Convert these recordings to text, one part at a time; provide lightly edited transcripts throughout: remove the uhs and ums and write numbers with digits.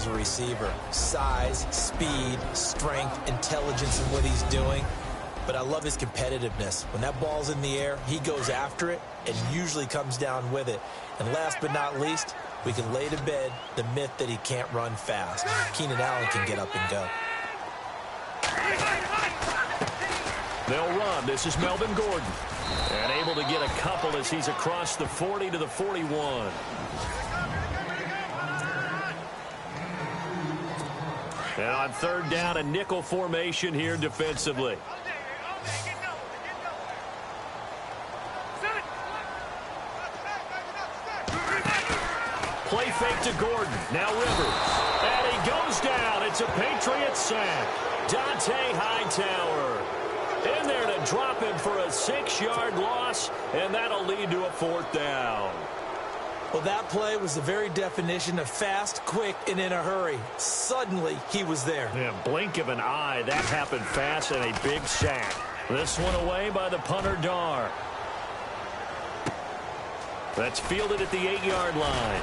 as a receiver. Size, speed, strength, intelligence in what he's doing. But I love his competitiveness. When that ball's in the air, he goes after it and usually comes down with it. And last but not least, we can lay to bed the myth that he can't run fast. Keenan Allen can get up and go. They'll run. This is Melvin Gordon. And able to get a couple as he's across the 40 to the 41. And on third down, a nickel formation here defensively. Play fake to Gordon. Now Rivers. And he goes down. It's a Patriots sack. Dante Hightower in there to drop him for a 6-yard loss, and that'll lead to a 4th down. Well, that play was the very definition of fast, quick, and in a hurry. Suddenly, he was there. Yeah, blink of an eye. That happened fast and a big sack. This one away by the punter, Dar. That's fielded at the 8-yard line.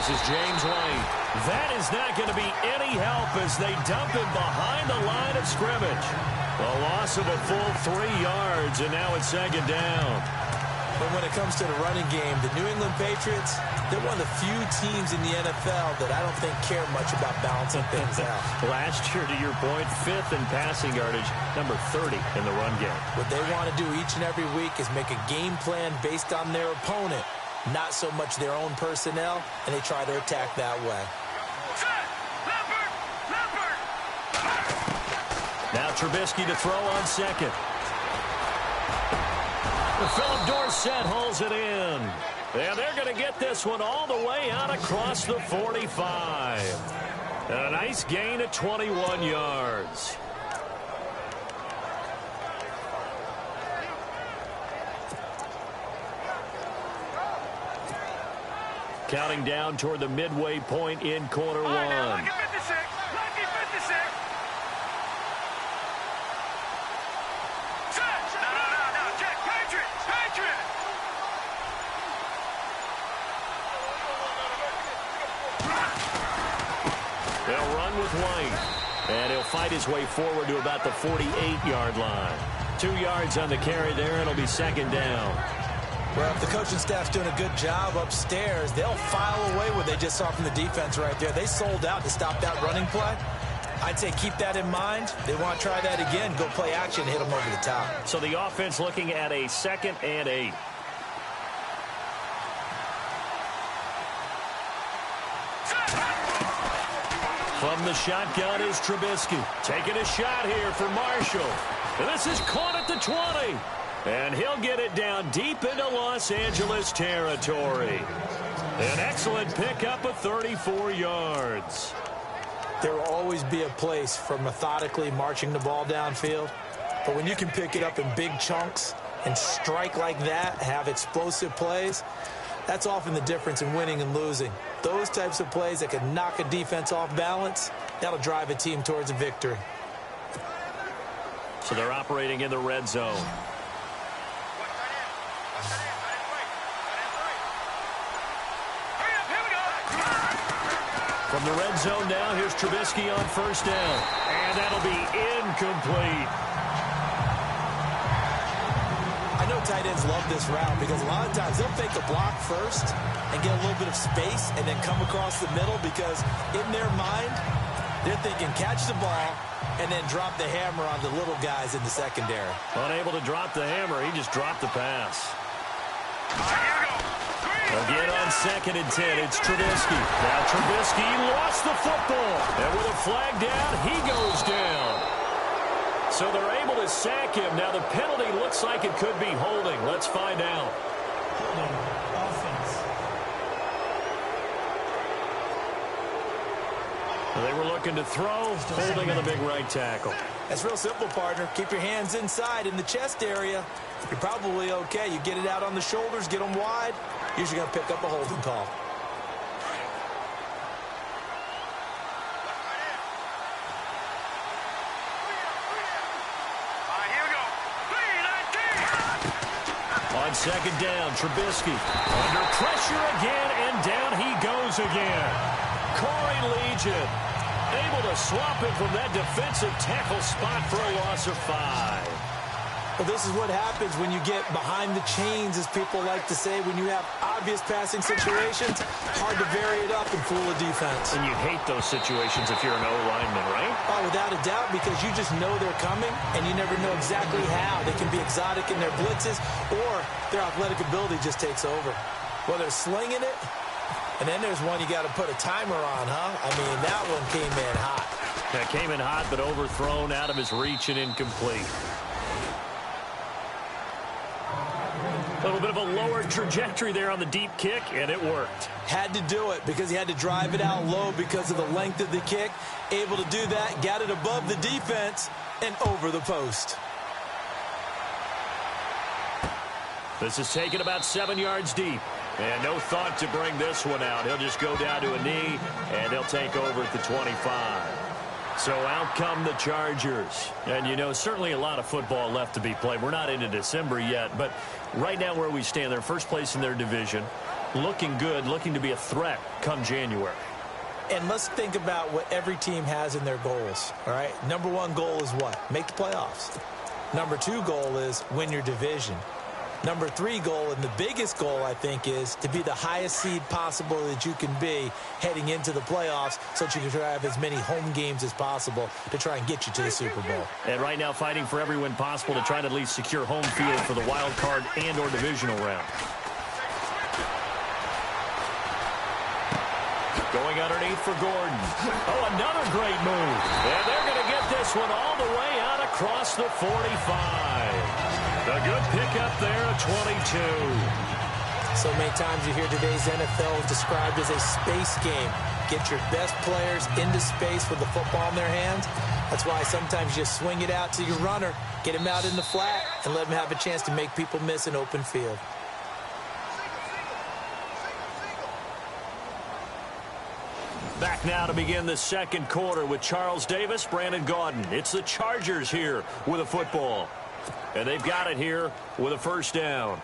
This is James White. That is not going to be any help as they dump him behind the line of scrimmage. A loss of a full 3 yards, and now it's 2nd down. But when it comes to the running game, the New England Patriots, they're one of the few teams in the NFL that I don't think care much about balancing things out. Last year, to your point, 5th in passing yardage, number 30 in the run game. What they want to do each and every week is make a game plan based on their opponent, not so much their own personnel, and they try to attack that way. Now Trubisky to throw on second. Philip Dorsett holds it in. And they're going to get this one all the way out across the 45. And a nice gain of 21 yards. Counting down toward the midway point in quarter one. They'll run with White. And he'll fight his way forward to about the 48-yard line. 2 yards on the carry there, and it'll be 2nd down. Well, if the coaching staff's doing a good job upstairs, they'll file away what they just saw from the defense right there. They sold out to stop that running play. I'd say keep that in mind. They want to try that again, go play action, hit them over the top. So the offense looking at a 2nd and 8. From the shotgun is Trubisky. Taking a shot here for Marshall. And this is caught at the 20. And he'll get it down deep into Los Angeles territory. An excellent pickup of 34 yards. There will always be a place for methodically marching the ball downfield. But when you can pick it up in big chunks and strike like that, have explosive plays, that's often the difference in winning and losing. Those types of plays that can knock a defense off balance, that'll drive a team towards a victory. So they're operating in the red zone. From the red zone now, here's Trubisky on 1st down. And that'll be incomplete. I know tight ends love this route because a lot of times they'll fake a block first and get a little bit of space and then come across the middle because in their mind, they're thinking catch the ball and then drop the hammer on the little guys in the secondary. Unable to drop the hammer, he just dropped the pass. Again on 2nd and 10, it's Trubisky. Now Trubisky lost the football. And with a flag down, he goes down. So they're able to sack him. Now the penalty looks like it could be holding. Let's find out. They were looking to throw, holding on the big right tackle. That's real simple, partner. Keep your hands inside in the chest area. You're probably okay. You get it out on the shoulders, get them wide. Usually going to pick up a holding call. On second down, Trubisky under pressure again, and down he goes again. Corey Legion able to swap it from that defensive tackle spot for a loss of 5. Well, this is what happens when you get behind the chains, as people like to say. When you have obvious passing situations, hard to vary it up and fool a defense. And you hate those situations if you're an O-lineman, right? Oh, without a doubt, because you just know they're coming, and you never know exactly how. They can be exotic in their blitzes, or their athletic ability just takes over. Well, they're slinging it, and then there's one you got to put a timer on, huh? I mean, that one came in hot. That came in hot, but overthrown, out of his reach, and incomplete. A little bit of a lower trajectory there on the deep kick, and it worked. Had to do it because he had to drive it out low because of the length of the kick. Able to do that, got it above the defense, and over the post. This is taken about 7 yards deep. And no thought to bring this one out. He'll just go down to a knee, and they'll take over at the 25. So out come the Chargers. And, you know, certainly a lot of football left to be played. We're not into December yet, but right now where we stand, they're first place in their division. Looking good, looking to be a threat come January. And let's think about what every team has in their goals, all right? Number one goal is what? Make the playoffs. Number two goal is win your division. Number three goal, and the biggest goal, I think, is to be the highest seed possible that you can be heading into the playoffs so that you can have as many home games as possible to try and get you to the Super Bowl. And right now fighting for every win possible to try to at least secure home field for the wild card and or divisional round. Going underneath for Gordon. Oh, another great move. And they're going to get this one all the way out across the 45. A good pickup there at 22. So many times you hear today's NFL described as a space game. Get your best players into space with the football in their hands. That's why sometimes you just swing it out to your runner, get him out in the flat, and let him have a chance to make people miss an open field. Back now to begin the second quarter with Charles Davis, Brandon Gaudin. It's the Chargers here with a football. And they've got it here with a first down.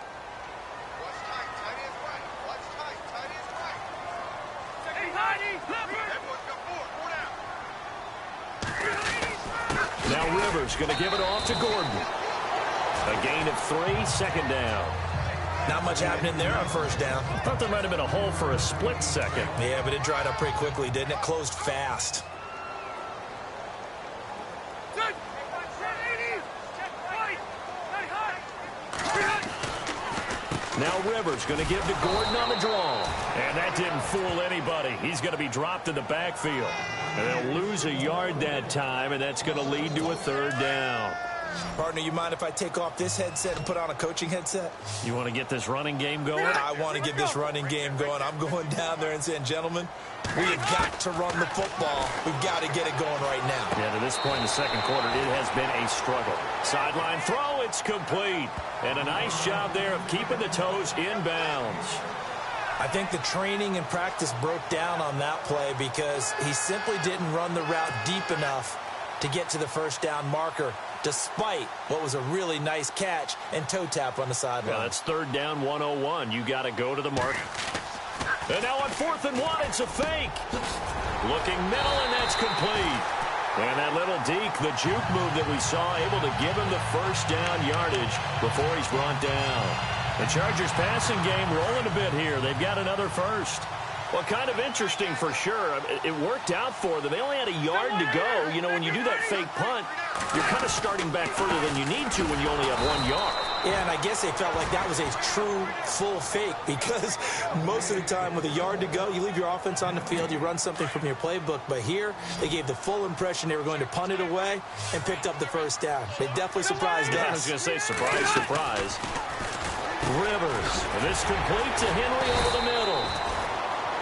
Now Rivers going to give it off to Gordon. A gain of 3, second down. Not much happening there on first down. Thought there might have been a hole for a split second. Yeah, but it dried up pretty quickly, didn't it? Closed fast. Now Rivers going to give to Gordon on the draw. And that didn't fool anybody. He's going to be dropped in the backfield. And they'll lose a yard that time, and that's going to lead to a third down. Partner, you mind if I take off this headset and put on a coaching headset? You want to get this running game going? I want to get this running game going. I'm going down there and saying, gentlemen, we have got to run the football. We've got to get it going right now. Yeah, to this point in the second quarter, it has been a struggle. Sideline throw, it's complete. And a nice job there of keeping the toes in bounds. I think the training and practice broke down on that play because he simply didn't run the route deep enough to get to the first down marker, despite what was a really nice catch and toe tap on the sideline. Yeah, that's third down 101. You got to go to the mark. And now on 4th and 1, it's a fake. Looking middle, and that's complete. And that little deke, the juke move that we saw, able to give him the first down yardage before he's brought down. The Chargers passing game rolling a bit here. They've got another first. Well, kind of interesting for sure. It worked out for them. They only had a yard to go. You know, when you do that fake punt, you're kind of starting back further than you need to when you only have 1 yard. Yeah, and I guess they felt like that was a true full fake because most of the time with a yard to go, you leave your offense on the field, you run something from your playbook. But here, they gave the full impression they were going to punt it away and picked up the first down. They definitely surprised us. I was going to say, surprise, surprise. Rivers, and this complete to Henry over the middle.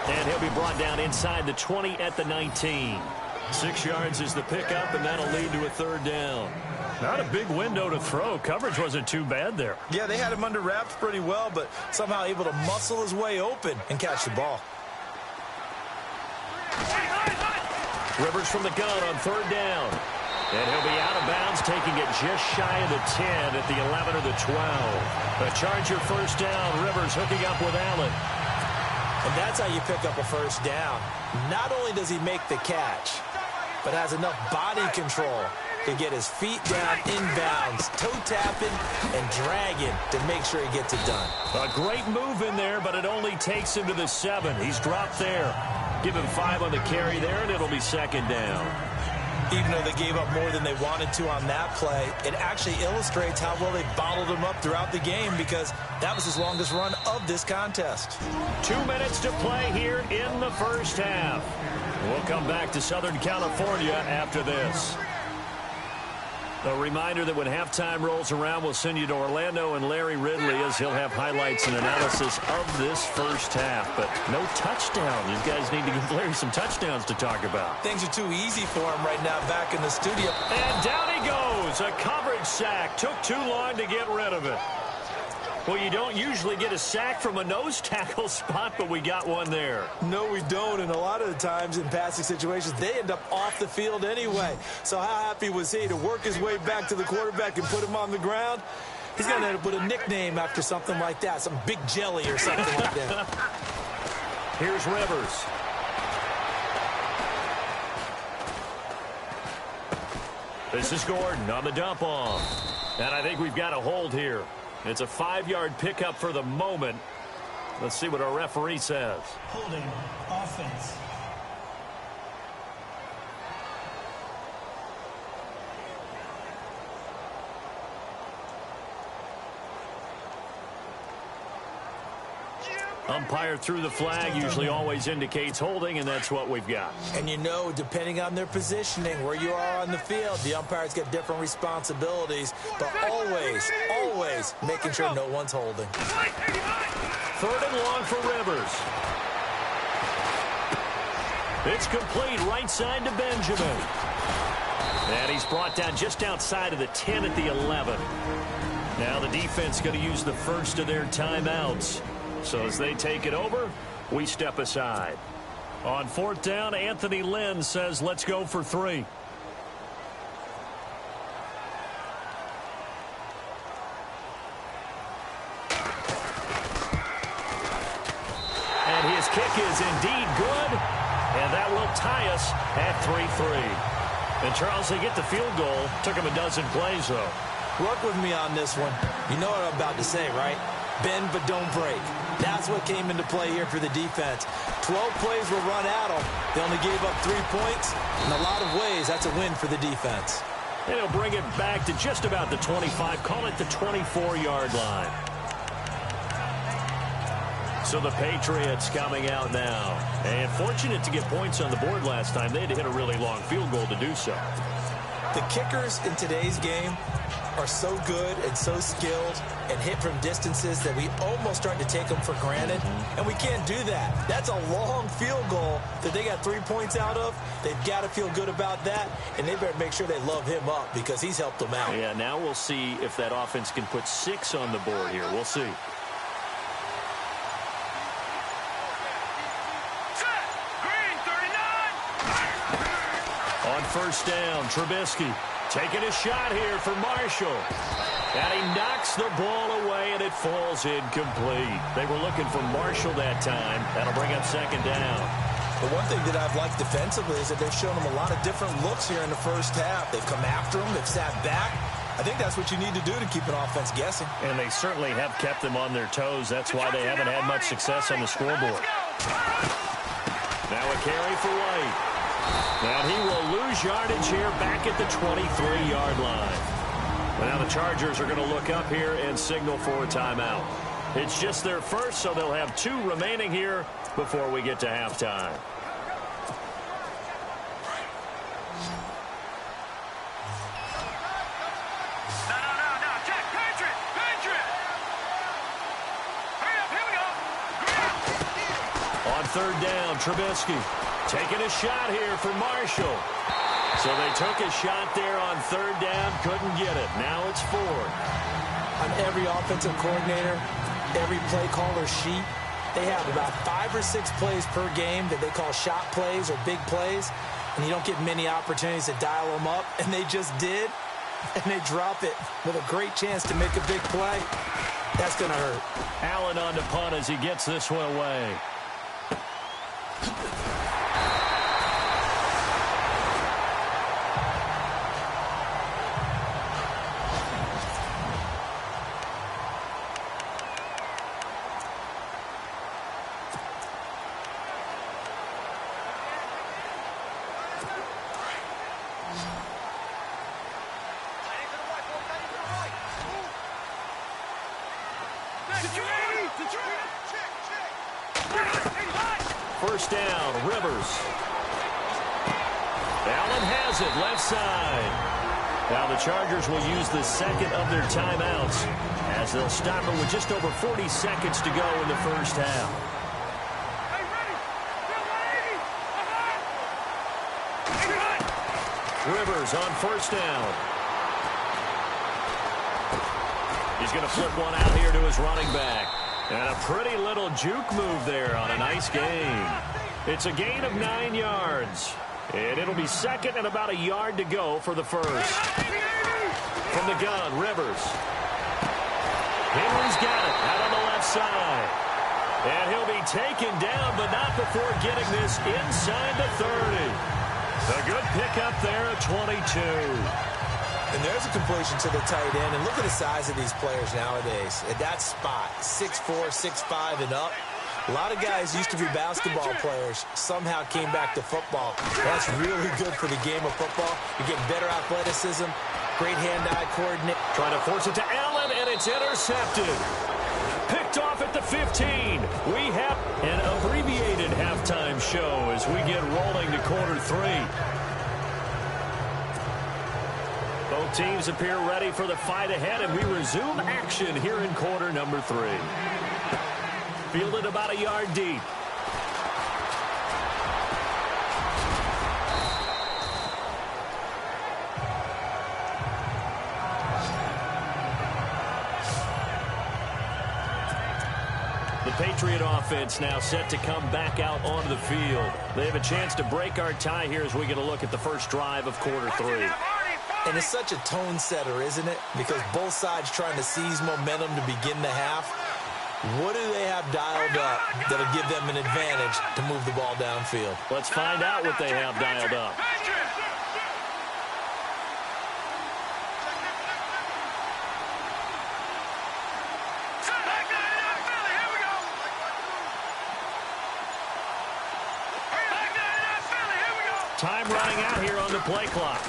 And he'll be brought down inside the 20 at the 19. 6 yards is the pickup, and that'll lead to a third down. Not a big window to throw. Coverage wasn't too bad there. Yeah, they had him under wraps pretty well, but somehow able to muscle his way open and catch the ball. Rivers from the gun on third down. And he'll be out of bounds, taking it just shy of the 10 at the 11 or the 12. A Charger first down. Rivers hooking up with Allen. And that's how you pick up a first down. Not only does he make the catch, but has enough body control to get his feet down inbounds, toe tapping and dragging to make sure he gets it done. A great move in there, but it only takes him to the 7. He's dropped there. Give him 5 on the carry there, and it'll be second down. Even though they gave up more than they wanted to on that play, it actually illustrates how well they bottled him up throughout the game, because that was his longest run of this contest. 2 minutes to play here in the first half. We'll come back to Southern California after this. A reminder that when halftime rolls around, we'll send you to Orlando and Larry Ridley, as he'll have highlights and analysis of this first half. But no touchdown. These guys need to give Larry some touchdowns to talk about. Things are too easy for him right now back in the studio. And down he goes. A coverage sack. Took too long to get rid of it. Well, you don't usually get a sack from a nose tackle spot, but we got one there. No, we don't, and a lot of the times in passing situations, they end up off the field anyway. So how happy was he to work his way back to the quarterback and put him on the ground? He's going to end up with a nickname after something like that, some Big Jelly or something like that. Here's Rivers. This is Gordon on the dump off. And I think we've got a hold here. It's a 5-yard pickup for the moment. Let's see what our referee says. Holding offense. Umpire threw the flag, usually always indicates holding, and that's what we've got. And you know, depending on their positioning, where you are on the field, the umpires get different responsibilities, but always making sure no one's holding. Third and long for Rivers. It's complete right side to Benjamin. And he's brought down just outside of the 10 at the 11. Now the defense going to use the first of their timeouts. So as they take it over, we step aside. On fourth down, Anthony Lynn says, let's go for 3. And his kick is indeed good. And that will tie us at 3-3. And Charles, they get the field goal. Took him a dozen plays, though. Work with me on this one. You know what I'm about to say, right? Bend but don't break. That's what came into play here for the defense. 12 plays were run at them. They only gave up 3 points. In a lot of ways, that's a win for the defense. And he'll bring it back to just about the 25. Call it the 24-yard line. So the Patriots coming out now. And fortunate to get points on the board last time. They had to hit a really long field goal to do so. The kickers in today's game are so good and so skilled and hit from distances that we almost start to take them for granted. And we can't do that. That's a long field goal that they got 3 points out of. They've got to feel good about that, and they better make sure they love him up because he's helped them out. Yeah, now we'll see if that offense can put 6 on the board here. We'll see. On first down, Trubisky taking a shot here for Marshall. And he knocks the ball away, and it falls incomplete. They were looking for Marshall that time. That'll bring up second down. The one thing that I've liked defensively is that they've shown him a lot of different looks here in the first half. They've come after him. They've sat back. I think that's what you need to do to keep an offense guessing. And they certainly have kept them on their toes. That's why they haven't had much success on the scoreboard. Now a carry for White. And he will lose yardage here back at the 23-yard line. But now the Chargers are going to look up here and signal for a timeout. It's just their first, so they'll have 2 remaining here before we get to halftime. No, Jack, Patriot! Hurry up, here we go! On third down, Trubisky. Taking a shot here for Marshall. So they took a shot there on third down, couldn't get it. Now it's fourth. On every offensive coordinator, every play caller sheet, they have about 5 or 6 plays per game that they call shot plays or big plays, and you don't get many opportunities to dial them up, and they just did, and they drop it with a great chance to make a big play. That's going to hurt. Allen on to punt as he gets this one away. First down, Rivers. Allen has it, left side. Now the Chargers will use the second of their timeouts as they'll stop it with just over 40 seconds to go in the first half. Rivers on first down. He's going to flip one out here to his running back. And a pretty little juke move there on a nice gain. It's a gain of 9 yards. And it'll be second and about a yard to go for the first. From the gun, Rivers. Henry's got it out on the left side. And he'll be taken down, but not before getting this inside the 30. A good pickup there at 22. And there's a completion to the tight end. And look at the size of these players nowadays. At that spot, 6'4", 6'5", and up. A lot of guys used to be basketball players, somehow came back to football. That's really good for the game of football. You get better athleticism, great hand-eye coordination. Trying to force it to Allen, and it's intercepted. Picked off at the 15. We have an abbreviated halftime show as we get rolling to quarter 3. Both teams appear ready for the fight ahead, and we resume action here in quarter number 3. Fielded about a yard deep. The Patriot offense now set to come back out onto the field. They have a chance to break our tie here as we get a look at the first drive of quarter 3. And it's such a tone setter, isn't it? Because both sides trying to seize momentum to begin the half. What do they have dialed up that'll give them an advantage to move the ball downfield? Let's find out what they have dialed up. Time running out here on the play clock.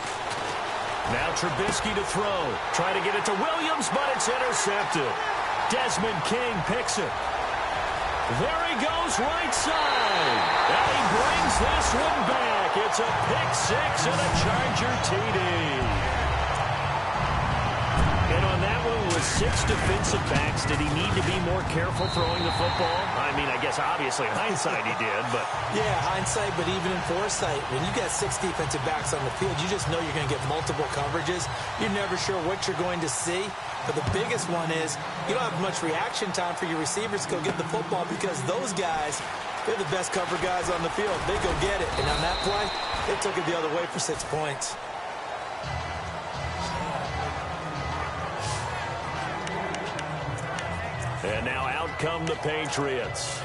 Now Trubisky to throw. Trying to get it to Williams, but it's intercepted. Desmond King picks it. There he goes, right side. And he brings this one back. It's a pick 6 and a Charger TD. And on that one with 6 defensive backs, did he need to be more careful throwing the football? I mean, I guess obviously in hindsight he did, but... Yeah, hindsight, but even in foresight, when you got 6 defensive backs on the field, you just know you're going to get multiple coverages. You're never sure what you're going to see. But the biggest one is you don't have much reaction time for your receivers to go get the football because those guys, they're the best cover guys on the field. They go get it. And on that play, they took it the other way for 6 points. And now out come the Patriots.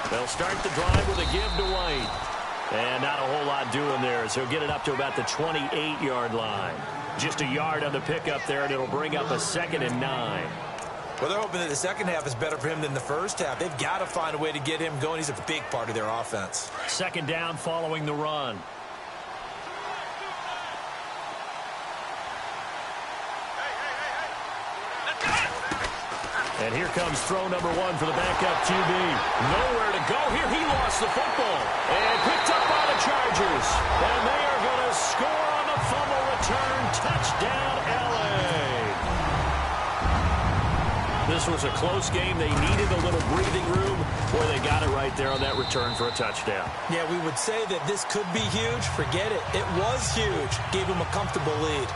They'll start the drive with a give to White. And not a whole lot doing there, so he'll get it up to about the 28-yard line. Just a yard on the pickup there, and it'll bring up a 2nd and 9. Well, they're hoping that the second half is better for him than the first half. They've got to find a way to get him going. He's a big part of their offense. 2nd down following the run. And here comes throw number 1 for the backup QB. Nowhere to go here. He lost the football. And picked up by the Chargers. And they are going to score on the fumble return. Touchdown, L.A. This was a close game. They needed a little breathing room, where they got it right there on that return for a touchdown. Yeah, we would say that this could be huge. Forget it. It was huge. Gave him a comfortable lead.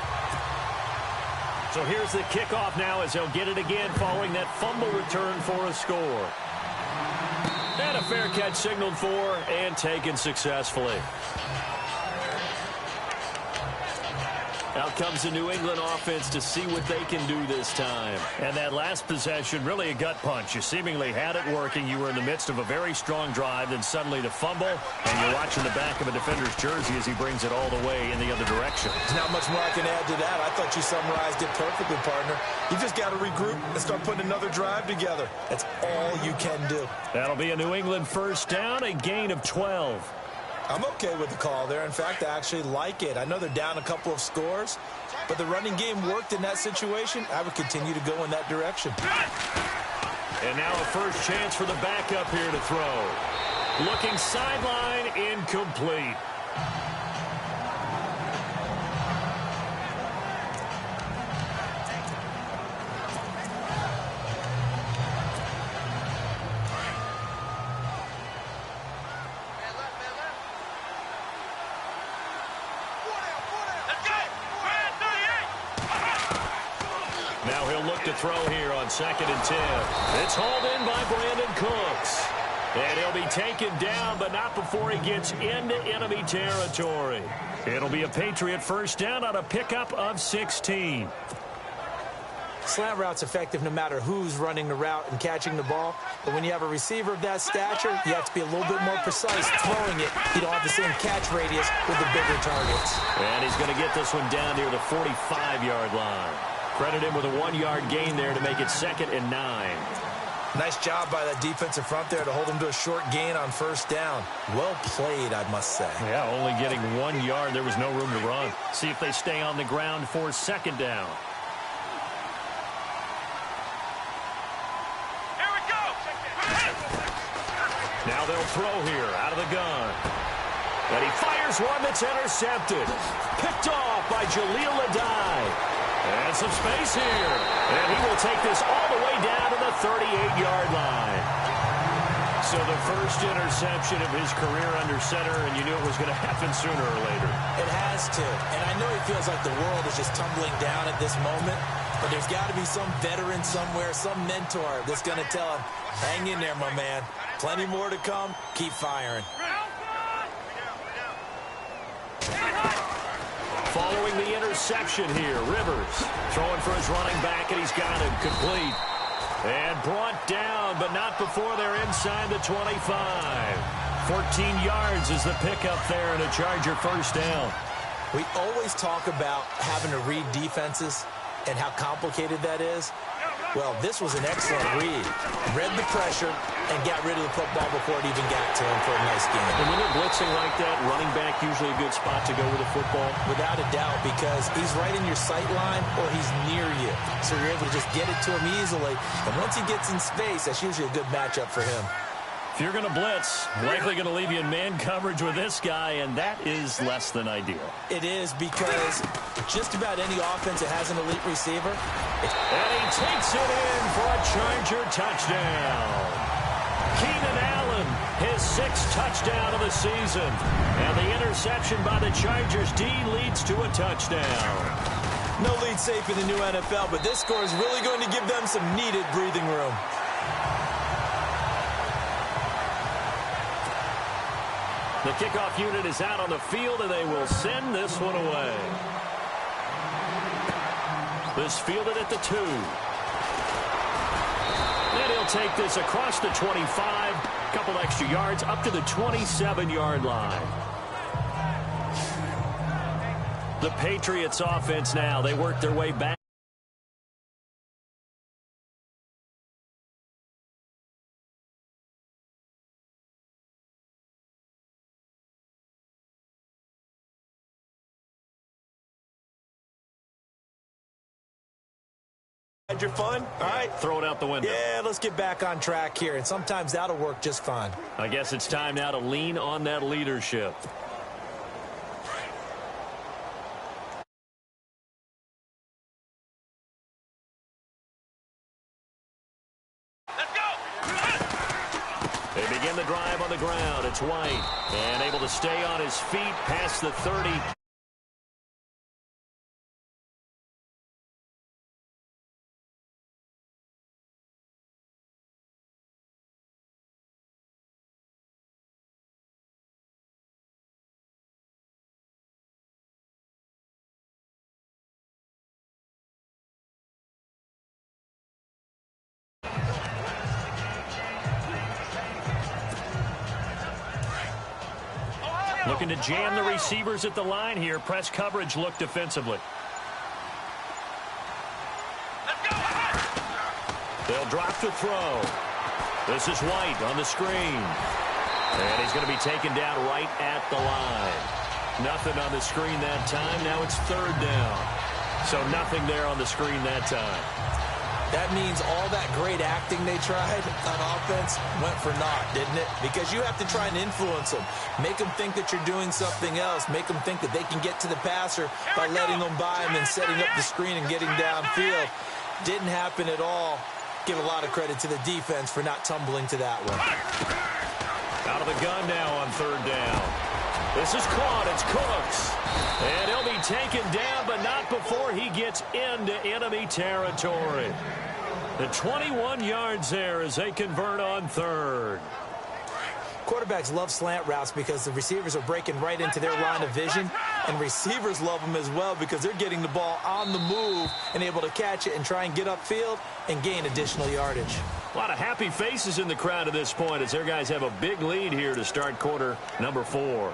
So here's the kickoff now as he'll get it again following that fumble return for a score. And a fair catch signaled for and taken successfully. Out comes the New England offense to see what they can do this time. And that last possession, really a gut punch. You seemingly had it working. You were in the midst of a very strong drive, then suddenly the fumble, and you're watching the back of a defender's jersey as he brings it all the way in the other direction. There's not much more I can add to that. I thought you summarized it perfectly, partner. You just got to regroup and start putting another drive together. That's all you can do. That'll be a New England first down, a gain of 12. I'm okay with the call there. In fact, I actually like it. I know they're down a couple of scores, but the running game worked in that situation. I would continue to go in that direction. And now a first chance for the backup here to throw. Looking sideline, incomplete. To throw here on 2nd and 10. It's hauled in by Brandon Cooks. And he'll be taken down, but not before he gets into enemy territory. It'll be a Patriot first down on a pickup of 16. Slant route's effective no matter who's running the route and catching the ball. But when you have a receiver of that stature, you have to be a little bit more precise throwing it. You don't have the same catch radius with the bigger targets. And he's going to get this one down near the 45-yard line. Credit him with a 1-yard gain there to make it 2nd and 9. Nice job by that defensive front there to hold him to a short gain on first down. Well played, I must say. Yeah, only getting 1 yard. There was no room to run. See if they stay on the ground for 2nd down. Here we go. Now they'll throw here out of the gun. And he fires one that's intercepted. Picked off by Jaleel Adai. And some space here. And he will take this all the way down to the 38-yard line. So the first interception of his career under center, and you knew it was going to happen sooner or later. It has to. And I know he feels like the world is just tumbling down at this moment, but there's got to be some veteran somewhere, some mentor that's going to tell him, hang in there, my man. Plenty more to come. Keep firing. Following the interception here, Rivers throwing for his running back, and he's got him complete. And brought down, but not before they're inside the 25. 14 yards is the pickup there, and a Charger first down. We always talk about having to read defenses and how complicated that is. Well, this was an excellent read. Read the pressure and got rid of the football before it even got to him for a nice game. And when they're blitzing like that, running back usually a good spot to go with the football. Without a doubt, because he's right in your sight line or he's near you. So you're able to just get it to him easily. And once he gets in space, that's usually a good matchup for him. If you're going to blitz, likely going to leave you in man coverage with this guy, and that is less than ideal. It is, because just about any offense that has an elite receiver. And he takes it in for a Charger touchdown. Keenan Allen, his 6th touchdown of the season. And the interception by the Chargers D leads to a touchdown. No lead safe in the new NFL, but this score is really going to give them some needed breathing room. The kickoff unit is out on the field, and they will send this one away. This fielded at the 2. And he'll take this across the 25, couple extra yards, up to the 27-yard line. The Patriots offense now, they work their way back. Had your fun? All right. Throw it out the window. Yeah, let's get back on track here, and sometimes that'll work just fine. I guess it's time now to lean on that leadership. Let's go! They begin the drive on the ground. It's White, and able to stay on his feet past the 30. Looking to jam the receivers at the line here. Press coverage look defensively. Let's go! They'll drop to throw. This is White on the screen. And he's going to be taken down right at the line. Nothing on the screen that time. Now it's third down. So nothing there on the screen that time. That means all that great acting they tried on offense went for naught, didn't it? Because you have to try and influence them. Make them think that you're doing something else. Make them think that they can get to the passer by letting them by him and setting up the screen and getting downfield. Didn't happen at all. Give a lot of credit to the defense for not tumbling to that one. Out of the gun now on third down. This is caught. It's Cooks. And he'll be taken down, but not before he gets into enemy territory. The 21 yards there as they convert on third. Quarterbacks love slant routes because the receivers are breaking right into their line of vision, and receivers love them as well because they're getting the ball on the move and able to catch it and try and get upfield and gain additional yardage. A lot of happy faces in the crowd at this point as their guys have a big lead here to start quarter number 4.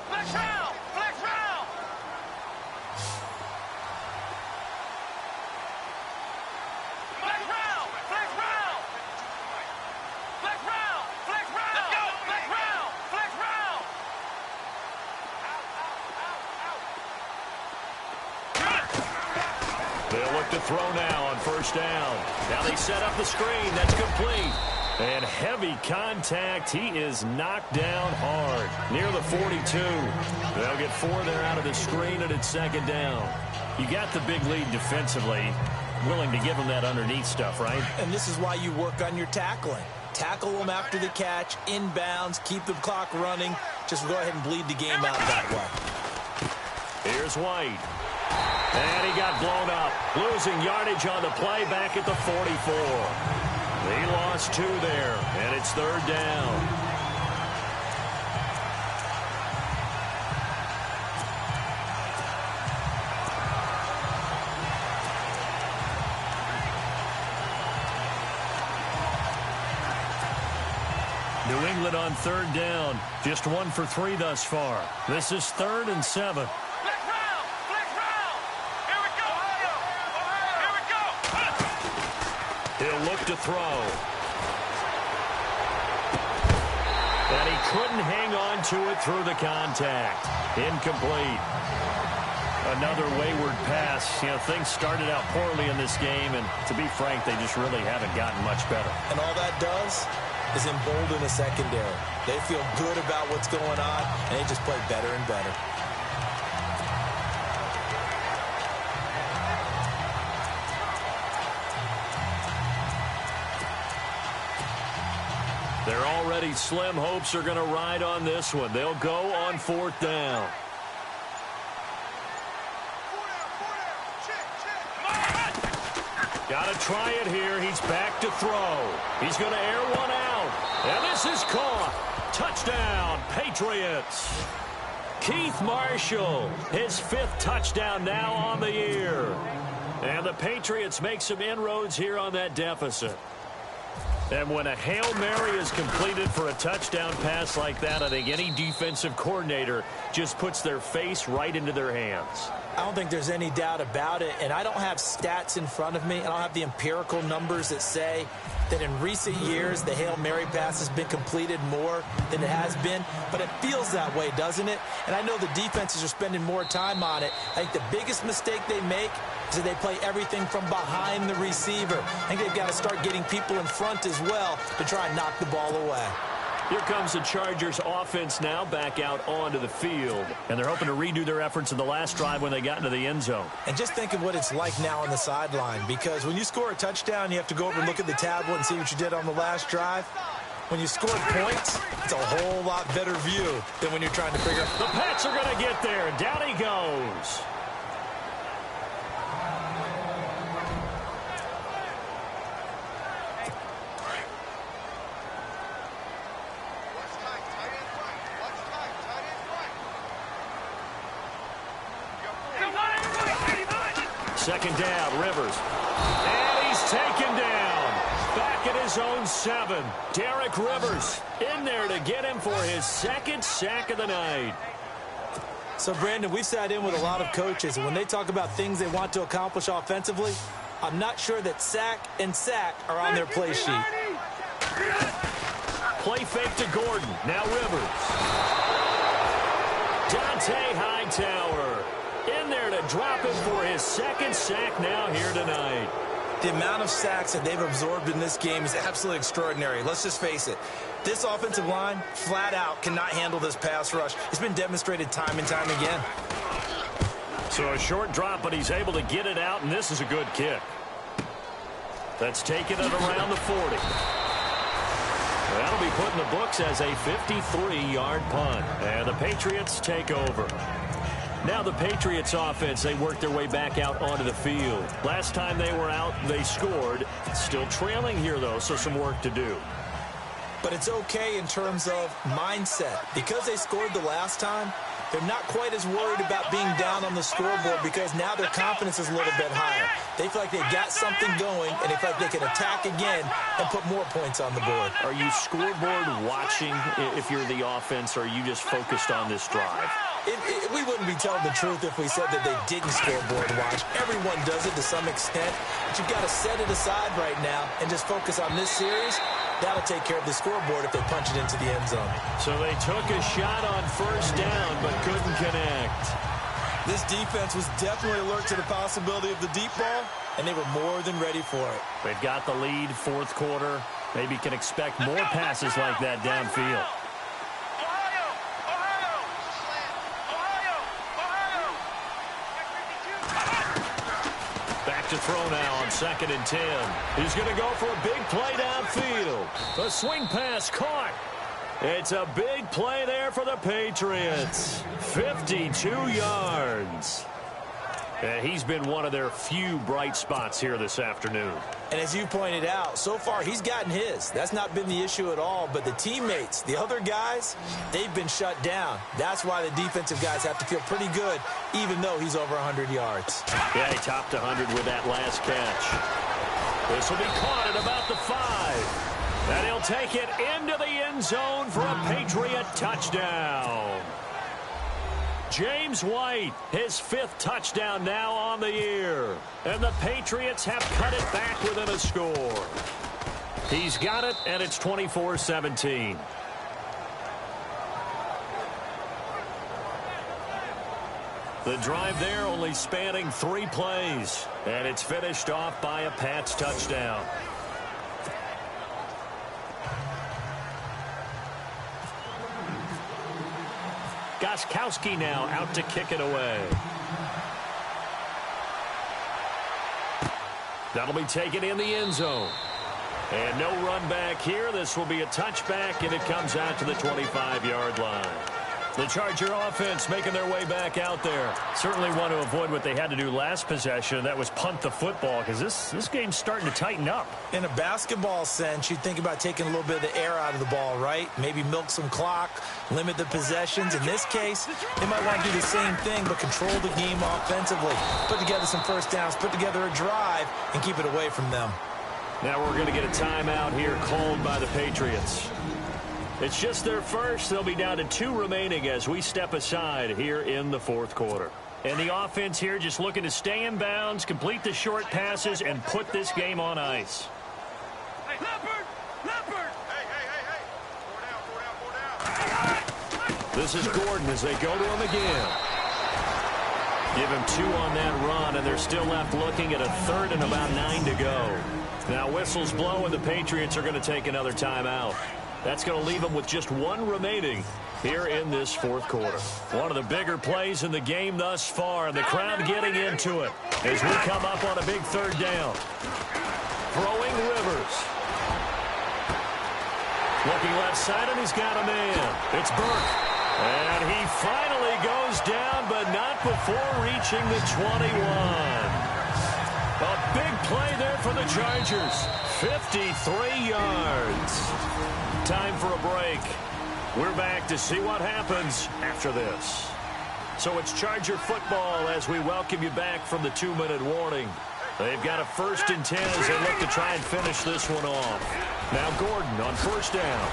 Flex round! Flex round! Flex round! Flex round! Flex round! Flex round! Let's go! Flex round! Flex round! They'll look to throw now on first down. Now they set up the screen. That's complete. And heavy contact. He is knocked down hard near the 42. They'll get 4 there out of the screen, and it's second down. You got the big lead defensively. Willing to give them that underneath stuff, right? And this is why you work on your tackling. Tackle them after the catch, inbounds, keep the clock running. Just go ahead and bleed the game out that way. Here's White. And he got blown up. Losing yardage on the play back at the 44. He lost 2 there, and it's third down. New England on third down. Just 1 for 3 thus far. This is 3rd and 7. Flex round! Flex round! Here we go! Here we go! He'll look to throw. And he couldn't hang on to it through the contact. Incomplete. Another wayward pass. You know, things started out poorly in this game, and to be frank, they just really haven't gotten much better. And all that does is embolden the secondary. They feel good about what's going on, and they just play better and better. Their already slim hopes are going to ride on this one. They'll go on 4th down. Got to try it here. He's back to throw. He's going to air one out. And this is caught. Touchdown, Patriots. Keith Marshall, his 5th touchdown now on the year. And the Patriots make some inroads here on that deficit. And when a Hail Mary is completed for a touchdown pass like that, I think any defensive coordinator just puts their face right into their hands. I don't think there's any doubt about it, and I don't have stats in front of me. I don't have the empirical numbers that say that in recent years the Hail Mary pass has been completed more than it has been, but it feels that way, doesn't it? And I know the defenses are spending more time on it. I think the biggest mistake they make is that they play everything from behind the receiver. I think they've got to start getting people in front as well to try and knock the ball away. Here comes the Chargers offense now back out onto the field. And they're hoping to redo their efforts in the last drive when they got into the end zone. And just think of what it's like now on the sideline, because when you score a touchdown, you have to go over and look at the tablet and see what you did on the last drive. When you score points, it's a whole lot better view than when you're trying to figure out. The Pats are going to get there. Down he goes. Second down, Rivers. And he's taken down. Back at his own 7. Derek Rivers in there to get him for his second sack of the night. So, Brandon, we've sat in with a lot of coaches, and when they talk about things they want to accomplish offensively, I'm not sure that sack and sack are on their play sheet. Play fake to Gordon. Now Rivers. Dante Hightower in there to drop him for his second sack now here tonight. The amount of sacks that they've absorbed in this game is absolutely extraordinary. Let's just face it. This offensive line, flat out, cannot handle this pass rush. It's been demonstrated time and time again. So a short drop, but he's able to get it out, and this is a good kick. That's taken it around the 40. That'll be put in the books as a 53-yard punt. And the Patriots take over. Now the Patriots offense, they work their way back out onto the field. Last time they were out, they scored. Still trailing here, though, so some work to do. But it's okay in terms of mindset. Because they scored the last time, they're not quite as worried about being down on the scoreboard because now their confidence is a little bit higher. They feel like they've got something going, and they feel like they can attack again and put more points on the board. Are you scoreboard watching if you're the offense, or are you just focused on this drive? We wouldn't be telling the truth if we said that they didn't scoreboard watch. Everyone does it to some extent, but you've got to set it aside right now and just focus on this series. That'll take care of the scoreboard if they punch it into the end zone. So they took a shot on first down, but couldn't connect. This defense was definitely alert to the possibility of the deep ball, and they were more than ready for it. They've got the lead, fourth quarter. Maybe can expect more passes like that downfield. To throw now on 2nd and 10. He's going to go for a big play downfield. The swing pass caught. It's a big play there for the Patriots. 52 yards. And he's been one of their few bright spots here this afternoon. And as you pointed out, so far he's gotten his. That's not been the issue at all. But the teammates, the other guys, they've been shut down. That's why the defensive guys have to feel pretty good, even though he's over 100 yards. Yeah, he topped 100 with that last catch. This will be caught at about the 5. And he'll take it into the end zone for a Patriot touchdown. James White, his 5th touchdown now on the year. And the Patriots have cut it back within a score. He's got it, and it's 24-17. The drive there only spanning 3 plays. And it's finished off by a Pats touchdown. Gostkowski now out to kick it away. That'll be taken in the end zone. And no run back here. This will be a touchback, and it comes out to the 25-yard line. The Charger offense making their way back out there. Certainly want to avoid what they had to do last possession. That was punt the football, because this game's starting to tighten up. In a basketball sense, you'd think about taking a little bit of the air out of the ball, right? Maybe milk some clock, limit the possessions. In this case, they might want to do the same thing, but control the game offensively. Put together some first downs, put together a drive, and keep it away from them. Now we're going to get a timeout here called by the Patriots. It's just their first. They'll be down to 2 remaining as we step aside here in the fourth quarter. And the offense here just looking to stay in bounds, complete the short passes, and put this game on ice. Hey, Leopard! Leopard! Hey! Four down. This is Gordon as they go to him again. Give him 2 on that run, and they're still left looking at a third and about 9 to go. Now whistles blow, and the Patriots are going to take another timeout. That's going to leave them with just 1 remaining here in this fourth quarter. One of the bigger plays in the game thus far, and the crowd getting into it as we come up on a big third down. Throwing Rivers. Looking left side, and he's got a man. It's Burke. And he finally goes down, but not before reaching the 21. A big play there for the Chargers. 53 yards. Time for a break. We're back to see what happens after this. So it's Charger football as we welcome you back from the 2-minute warning. They've got a 1st and 10 as they look to try and finish this one off. Now Gordon on 1st down.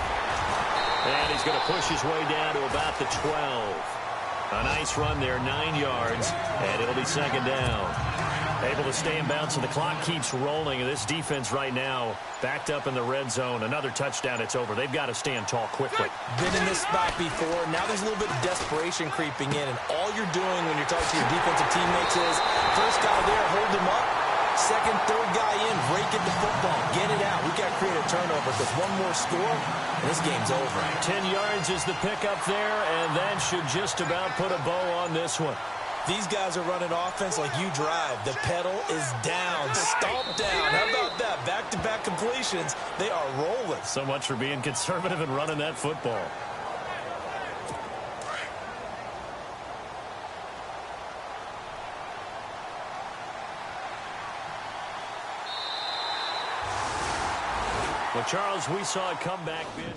And he's going to push his way down to about the 12. A nice run there, 9 yards, and it'll be 2nd down. Able to stay in bounds, so the clock keeps rolling, and this defense right now backed up in the red zone. Another touchdown, it's over. They've got to stand tall quickly. Been in this spot before. Now there's a little bit of desperation creeping in, and all you're doing when you're talking to your defensive teammates is first guy there, hold him up. Second, third guy in, break it the football, get it out. We've got to create a turnover because one more score, and this game's over. 10 yards is the pickup there, and that should just about put a bow on this one. These guys are running offense like you drive. The pedal is down, stomp down. How about that? Back-to-back completions. They are rolling. So much for being conservative and running that football. Well, Charles, we saw a comeback bid.